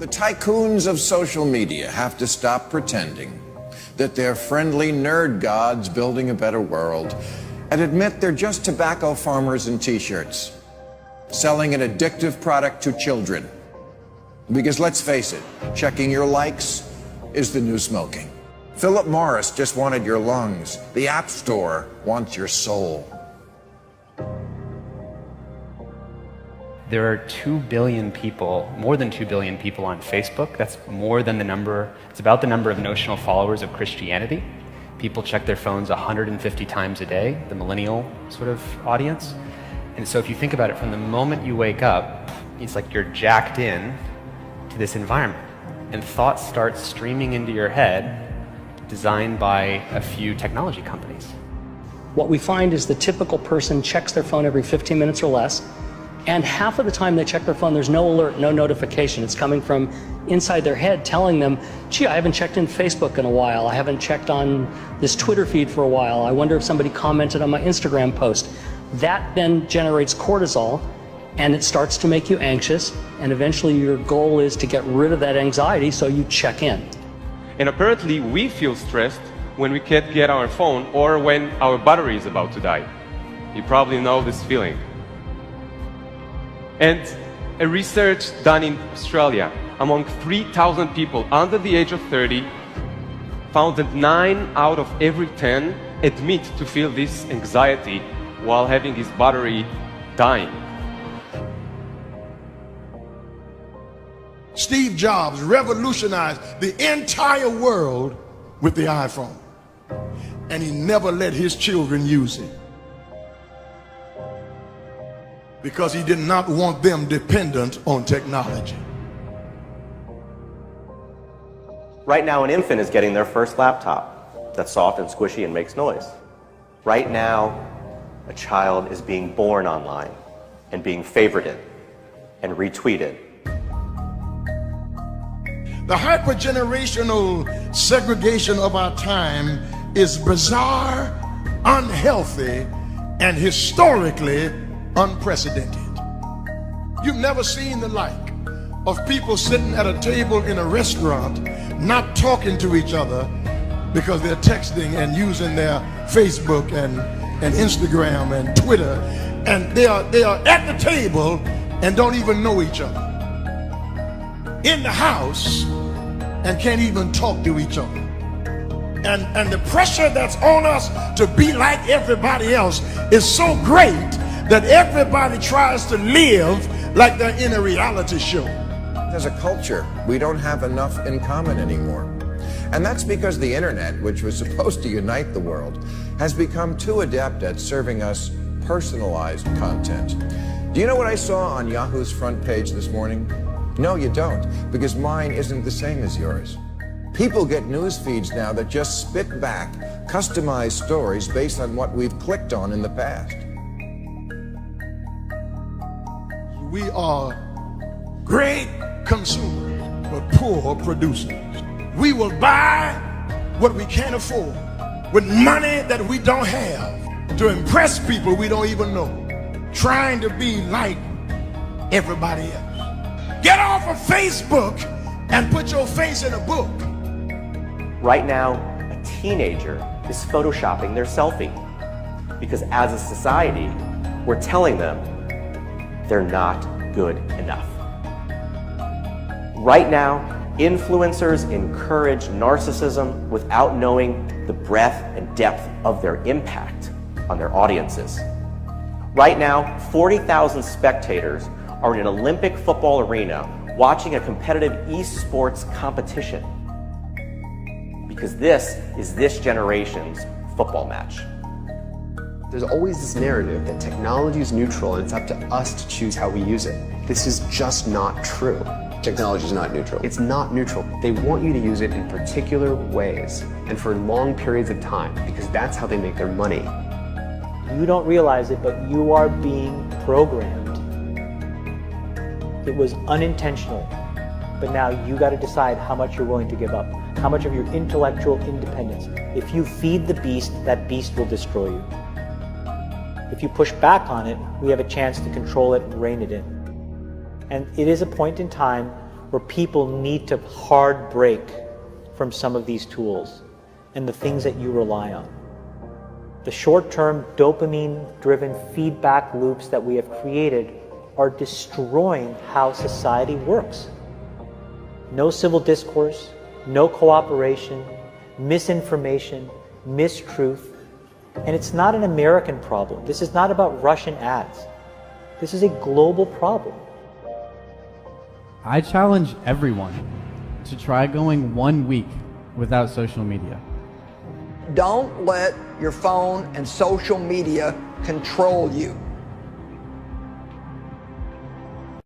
The tycoons of social media have to stop pretending that they're friendly nerd gods building a better world and admit they're just tobacco farmers in t-shirts, selling an addictive product to children. Because let's face it, checking your likes is the new smoking. Philip Morris just wanted your lungs. The App Store wants your soul. There are 2 billion people, more than 2 billion people on Facebook. That's more than the number, it's about the number of notional followers of Christianity. People check their phones 150 times a day, the millennial sort of audience. And so if you think about it, from the moment you wake up, it's like you're jacked in to this environment. And thoughts start streaming into your head, designed by a few technology companies. What we find is the typical person checks their phone every 15 minutes or less. And half of the time they check their phone, there's no alert, no notification. It's coming from inside their head telling them, gee, I haven't checked in Facebook in a while. I haven't checked on this Twitter feed for a while. I wonder if somebody commented on my Instagram post. That then generates cortisol, and it starts to make you anxious. And eventually your goal is to get rid of that anxiety, so you check in. And apparently we feel stressed when we can't get our phone or when our battery is about to die. You probably know this feeling. And a research done in Australia among 3,000 people under the age of 30 found that 9 out of every 10 admit to feel this anxiety while having his battery dying. Steve Jobs revolutionized the entire world with the iPhone, and he never let his children use it because he did not want them dependent on technology. Right now, an infant is getting their first laptop that's soft and squishy and makes noise. Right now, a child is being born online and being favorited and retweeted. The hypergenerational segregation of our time is bizarre, unhealthy, and historically unprecedented. You've never seen the like of people sitting at a table in a restaurant not talking to each other because they're texting and using their Facebook and Instagram and Twitter, and they are at the table and don't even know each other, in the house and can't even talk to each other. And the pressure that's on us to be like everybody else is so great that everybody tries to live like they're in a reality show. As a culture, we don't have enough in common anymore. And that's because the internet, which was supposed to unite the world, has become too adept at serving us personalized content. Do you know what I saw on Yahoo's front page this morning? No, you don't, because mine isn't the same as yours. People get news feeds now that just spit back customized stories based on what we've clicked on in the past. We are great consumers, but poor producers. We will buy what we can't afford with money that we don't have to impress people we don't even know, trying to be like everybody else. Get off of Facebook and put your face in a book. Right now, a teenager is photoshopping their selfie because as a society, we're telling them they're not good enough. Right now, influencers encourage narcissism without knowing the breadth and depth of their impact on their audiences. Right now, 40,000 spectators are in an Olympic football arena watching a competitive esports competition because this is this generation's football match. There's always this narrative that technology is neutral and it's up to us to choose how we use it. This is just not true. Technology is not neutral. It's not neutral. They want you to use it in particular ways and for long periods of time because that's how they make their money. You don't realize it, but you are being programmed. It was unintentional, but now you got to decide how much you're willing to give up, how much of your intellectual independence. If you feed the beast, that beast will destroy you. If you push back on it, we have a chance to control it and rein it in. And it is a point in time where people need to hard break from some of these tools and the things that you rely on. The short-term dopamine-driven feedback loops that we have created are destroying how society works. No civil discourse, no cooperation, misinformation, mistruth. And it's not an American problem. This is not about Russian ads. This is a global problem. I challenge everyone to try going 1 week without social media. Don't let your phone and social media control you.